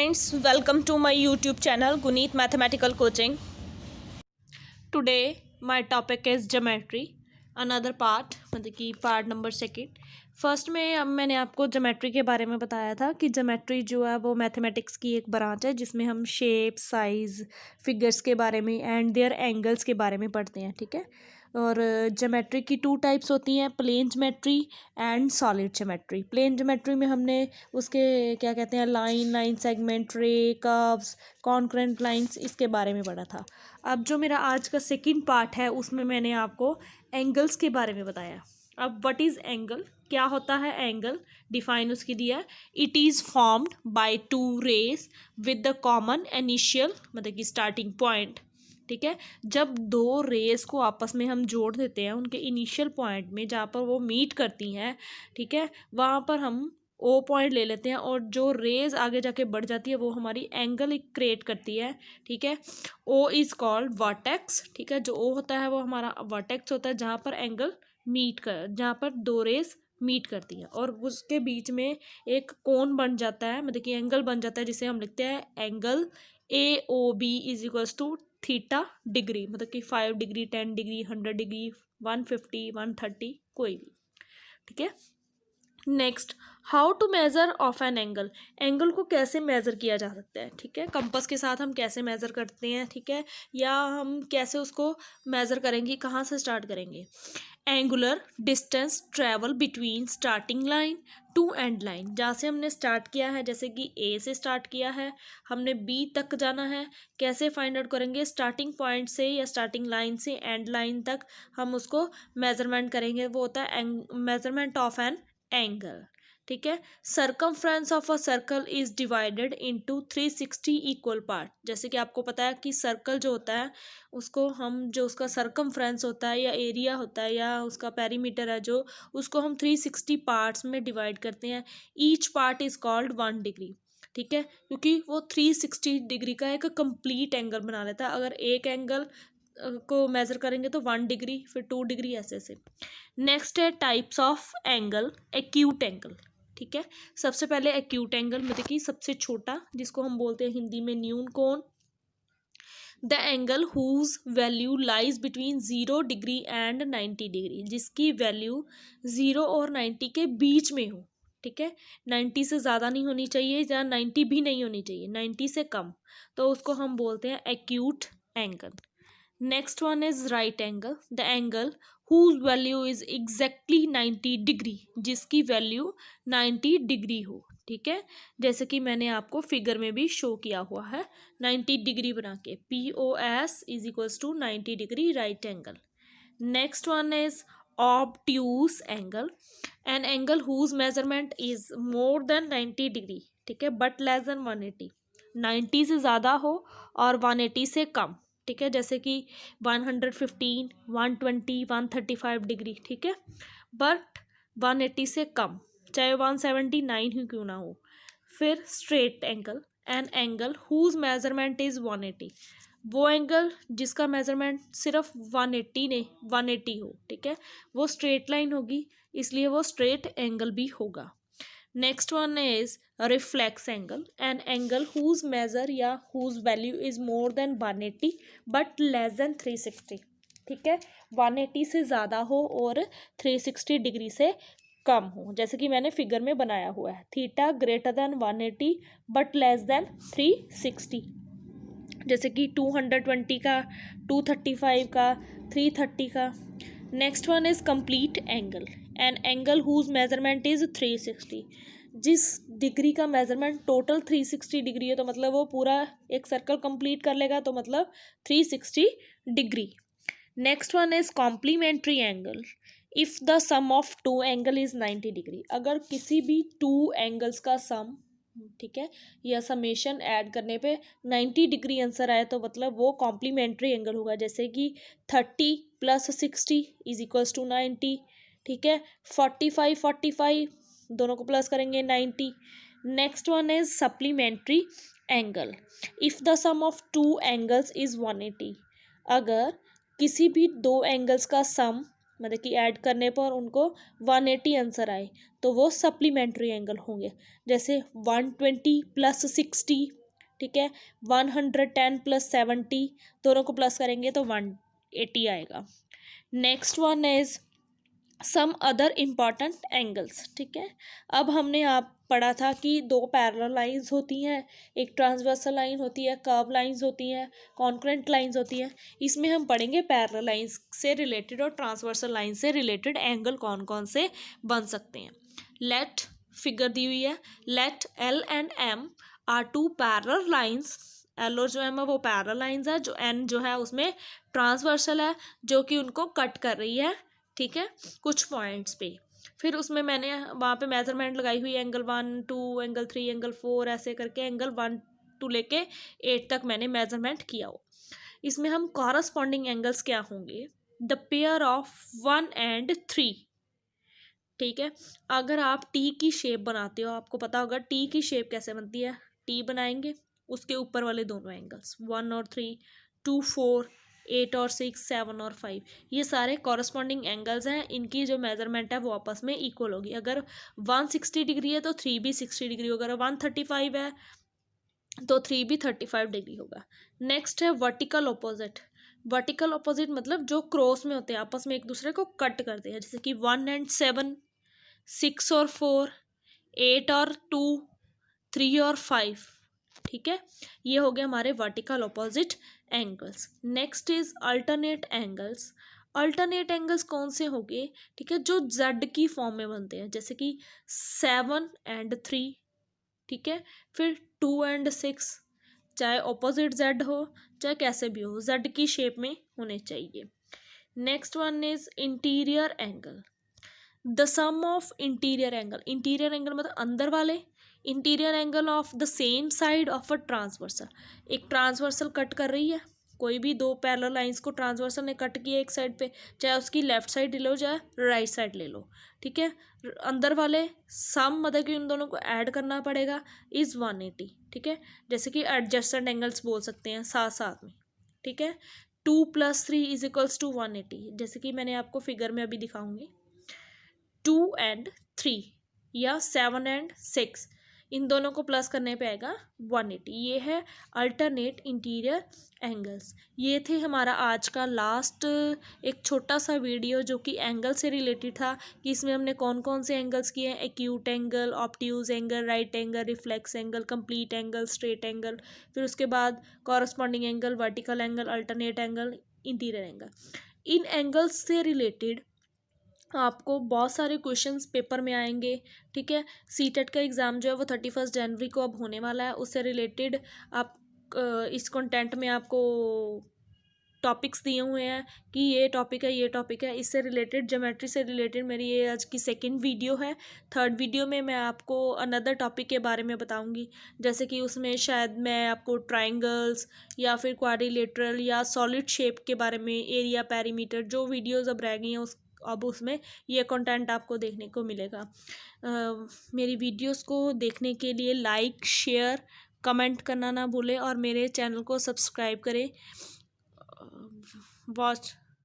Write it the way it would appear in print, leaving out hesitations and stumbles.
friends, welcome to my YouTube channel Guneet Mathematical Coaching. Today my topic is geometry, another part, मतलब कि part number second. First में अब मैंने आपको geometry के बारे में बताया था कि ज्योमेट्री जो है वो मैथमेटिक्स की एक ब्रांच है जिसमें हम शेप, साइज़, फिगर्स के बारे में एंड देयर एंगल्स के बारे में पढ़ते हैं. ठीक है. और ज्योमेट्री की टू टाइप्स होती हैं, plane geometry and solid geometry. Plane geometry में हमने उसके क्या कहते हैं, line segment, ray, curves, concurrent lines, इसके बारे में पढ़ा था. अब जो मेरा आज का सेकंड पार्ट है उसमें मैंने आपको एंगल्स के बारे में बताया. अब व्हाट इज़ एंगल, क्या होता है एंगल, डिफाइन उसकी दिया. It is formed by two rays with the common initial, मतलब कि स्टार्टिंग पॉइंट. ठीक है. जब दो रेस को आपस में हम जोड़ देते हैं उनके इनिशियल पॉइंट में जहाँ पर वो मीट करती हैं, ठीक है, वहाँ पर हम ओ पॉइंट ले लेते हैं और जो रेज आगे जाके बढ़ जाती है वो हमारी एंगल क्रिएट करती है. ठीक है. O is called vertex. ठीक है. जो ओ होता है वो हमारा वर्टेक्स होता है जहाँ पर एंगल मीट कर, जहाँ पर दो रेस मीट करती हैं और उसके बीच में एक कोण बन जाता है, मतलब कि एंगल बन जाता है जिसे हम लिखते हैं angle A O B is equals to theta degree, मतलब कि 5 डिग्री, 10 डिग्री, 100 डिग्री, 150, 130, कोई भी. ठीक है. Next, how to measure of an angle. Angle को कैसे मेज़र किया जा सकता है. ठीक है. कंपास के साथ हम कैसे मेज़र करते हैं. ठीक है. या हम कैसे उसको मेज़र करेंगे, कहाँ से स्टार्ट करेंगे. Angular distance travel between starting line to end line. जहाँ से हमने स्टार्ट किया है, जैसे कि ए से स्टार्ट किया है, हमने बी तक जाना है, कैसे फाइंड आउट करेंगे. स्टार्टिंग पॉइंट से या स्टार्टिंग लाइन से एंड लाइन तक हम उसको मेजरमेंट करेंगे. वो होता है मेजरमेंट ऑफ एन एंगल. ठीक है. Circumference of a circle is divided into 360 equal part. जैसे कि आपको पता है कि सर्कल जो होता है उसको हम, जो उसका सर्कमफ्रेंस होता है या एरिया होता है या उसका पेरीमीटर है जो, उसको हम 360 पार्ट्स में डिवाइड करते हैं. Each part is called 1 degree. ठीक है. क्योंकि वो 360 डिग्री का एक कंप्लीट एंगल बना लेता है. अगर एक एंगल को मेज़र करेंगे तो 1 डिग्री, फिर 2 डिग्री, ऐसे से. नेक्स्ट है types of angle. Acute angle. ठीक है. सबसे पहले एक्यूट एंगल, मतलब कि सबसे छोटा, जिसको हम बोलते हैं हिंदी में न्यून कोण. The angle whose value lies between 0 degree and 90 degree. जिसकी वैल्यू 0 और 90 के बीच में हो. ठीक है. 90 से ज़्यादा नहीं होनी चाहिए या 90 भी नहीं होनी चाहिए, 90 से कम, तो उसको हम बोलते हैं acute angle. Next one is right angle. The angle whose value is exactly 90 degree. जिसकी वैल्यू 90 डिग्री हो. ठीक है. जैसे कि मैंने आपको फिगर में भी शो किया हुआ है 90 डिग्री बना के. POS is equals to 90 degree right angle. Next one is obtuse angle. An angle whose measurement is more than 90 degree. ठीक है. But less then 180. 90 से ज़्यादा हो और 180 से कम. ठीक है. जैसे कि 115, 120, 135 डिग्री. ठीक है. बट 180 से कम, चाहे 179 ही क्यों ना हो. फिर straight angle. An angle whose measurement is 180. वो एंगल जिसका मेजरमेंट सिर्फ 180 हो. ठीक है. वो स्ट्रेट लाइन होगी, इसलिए वो स्ट्रेट एंगल भी होगा. Next one is reflex angle. An angle whose major या whose value is more than 180 but less than 360. ठीक है. 180 से ज़्यादा हो और 360 डिग्री से कम हो, जैसे कि मैंने फिगर में बनाया हुआ है. Theta greater than 180 but less than 360. जैसे कि 220 का, 235 का, 330 का. Next one is complete angle. An angle whose measurement is 360. जिस डिग्री का मेजरमेंट टोटल 360 डिग्री है, तो मतलब वो पूरा एक सर्कल कंप्लीट कर लेगा, तो मतलब 360 degree. Next one is complementary angle. If the sum of two angle is 90 degree. अगर किसी भी टू एंगल्स का सम, ठीक है, या समेशन ऐड करने पे 90 डिग्री आंसर आए, तो मतलब वो कॉम्प्लीमेंट्री एंगल होगा. जैसे कि 30 + 60 इज इक्वल्स टू 90. ठीक है. 45 दोनों को प्लस करेंगे 90. Next one is supplementary angle. If the sum of two angles is 180. अगर किसी भी दो एंगल्स का सम, मतलब कि ऐड करने पर उनको 180 आंसर आए, तो वो सप्लीमेंट्री एंगल होंगे. जैसे 120 + 60 ठीक है। 110 + 70 दोनों को प्लस करेंगे तो 180 आएगा। Next one is some other important angles, ठीक है। अब हमने आप पढ़ा था कि दो पैरेलल लाइंस होती हैं, एक ट्रांसवर्सल लाइन होती है, कर्व लाइंस होती हैं, कॉन्करेंट लाइंस होती हैं। इसमें हम पढ़ेंगे पैरेलल लाइंस से रिलेटेड और ट्रांसवर्सल लाइन से रिलेटेड एंगल कौन कौन से बन सकते हैं। लेट फिगर दी हुई है, let l and m are two parallel lines. L और जो एम है वो पैरेलल लाइंस है, जो एन जो है उसमें ट्रांसवर्सल है जो कि उनको कट कर रही है, ठीक है, कुछ पॉइंट्स पे। फिर उसमें मैंने वहाँ पे मेजरमेंट लगाई हुई है, एंगल 1 2 एंगल 3 एंगल 4 ऐसे करके एंगल 1 to लेके 8 तक मैंने मेजरमेंट किया हो। इसमें हम कॉरस्पॉन्डिंग एंगल्स क्या होंगे, द पेयर ऑफ 1 and 3, ठीक है। अगर आप टी की शेप बनाते हो, आपको पता होगा टी की शेप कैसे बनती है, टी बनाएंगे, उसके ऊपर वाले दोनों एंगल्स 1 और 3, 2 4, 8 और 6, 7 और 5, ये सारे कॉरस्पॉन्डिंग एंगल्स हैं। इनकी जो मेजरमेंट है वो आपस में इक्वल होगी। अगर 160 डिग्री है तो 3 भी 60 डिग्री होगा, अगर 135 है तो 3 भी 35 डिग्री होगा। नेक्स्ट है वर्टिकल ऑपोजिट। वर्टिकल ऑपोजिट मतलब जो क्रॉस में होते हैं, आपस में एक दूसरे को कट करते हैं, जैसे कि 1 and 7, 6 और 4, 8 और 2, 3 और 5, ठीक है। ये हो गया हमारे vertical opposite angles. Next is alternate angles. Alternate angles कौन से हो गए, ठीक है, जो जेड की फॉर्म में बनते हैं, जैसे कि 7 and 3, ठीक है। फिर 2 and 6, चाहे ऑपोजिट जेड हो चाहे कैसे भी हो, जेड की शेप में होने चाहिए। Next one is interior angle. The sum of interior angle, interior angle मतलब अंदर वाले, interior angle of the same side of a transversal. एक ट्रांसवर्सल कट कर रही है, कोई भी दो पैरेलल लाइंस को ट्रांसवर्सल ने कट किया एक साइड पे, चाहे उसकी लेफ्ट साइड ले लो चाहे राइट साइड ले लो, ठीक है। अंदर वाले सम मतलब कि उन दोनों को ऐड करना पड़ेगा इज 180, ठीक है। जैसे कि एडजस्टेंट एंगल्स बोल सकते हैं साथ साथ में, ठीक है। 2 + 3 = 180, जैसे कि मैंने आपको फिगर में अभी दिखाऊंगी। 2 and 3 या 7 and 6, इन दोनों को प्लस करने पे आएगा 180। ये है अल्टरनेट इंटीरियर एंगल्स। ये थे हमारा आज का लास्ट एक छोटा सा वीडियो जो कि एंगल से रिलेटेड था, कि इसमें हमने कौन कौन से एंगल्स किए हैं, acute angle, obtuse angle, right angle, reflex angle, complete angle, straight angle, फिर उसके बाद corresponding angle, vertical angle, alternate angle, interior angle. इन एंगल्स से रिलेटेड आपको बहुत सारे क्वेश्चंस पेपर में आएंगे, ठीक है। सीटेट का एग्ज़ाम जो है वो 31 जनवरी को अब होने वाला है। उससे रिलेटेड आप इस कंटेंट में आपको टॉपिक्स दिए हुए हैं कि ये टॉपिक है, ये टॉपिक है। इससे रिलेटेड ज्योमेट्री से रिलेटेड मेरी ये आज की सेकंड वीडियो है। थर्ड वीडियो में मैं आपको अनदर टॉपिक के बारे में बताऊंगी, जैसे कि उसमें शायद मैं आपको ट्राइंगल्स या फिर क्वाड्रिलेटरल या सॉलिड शेप के बारे में, एरिया, पेरीमीटर, जो वीडियोज़ अब रह गई हैं अब उसमें ये कंटेंट आपको देखने को मिलेगा। मेरी वीडियोस को देखने के लिए लाइक, शेयर, कमेंट करना ना भूलें और मेरे चैनल को सब्सक्राइब करें। वॉच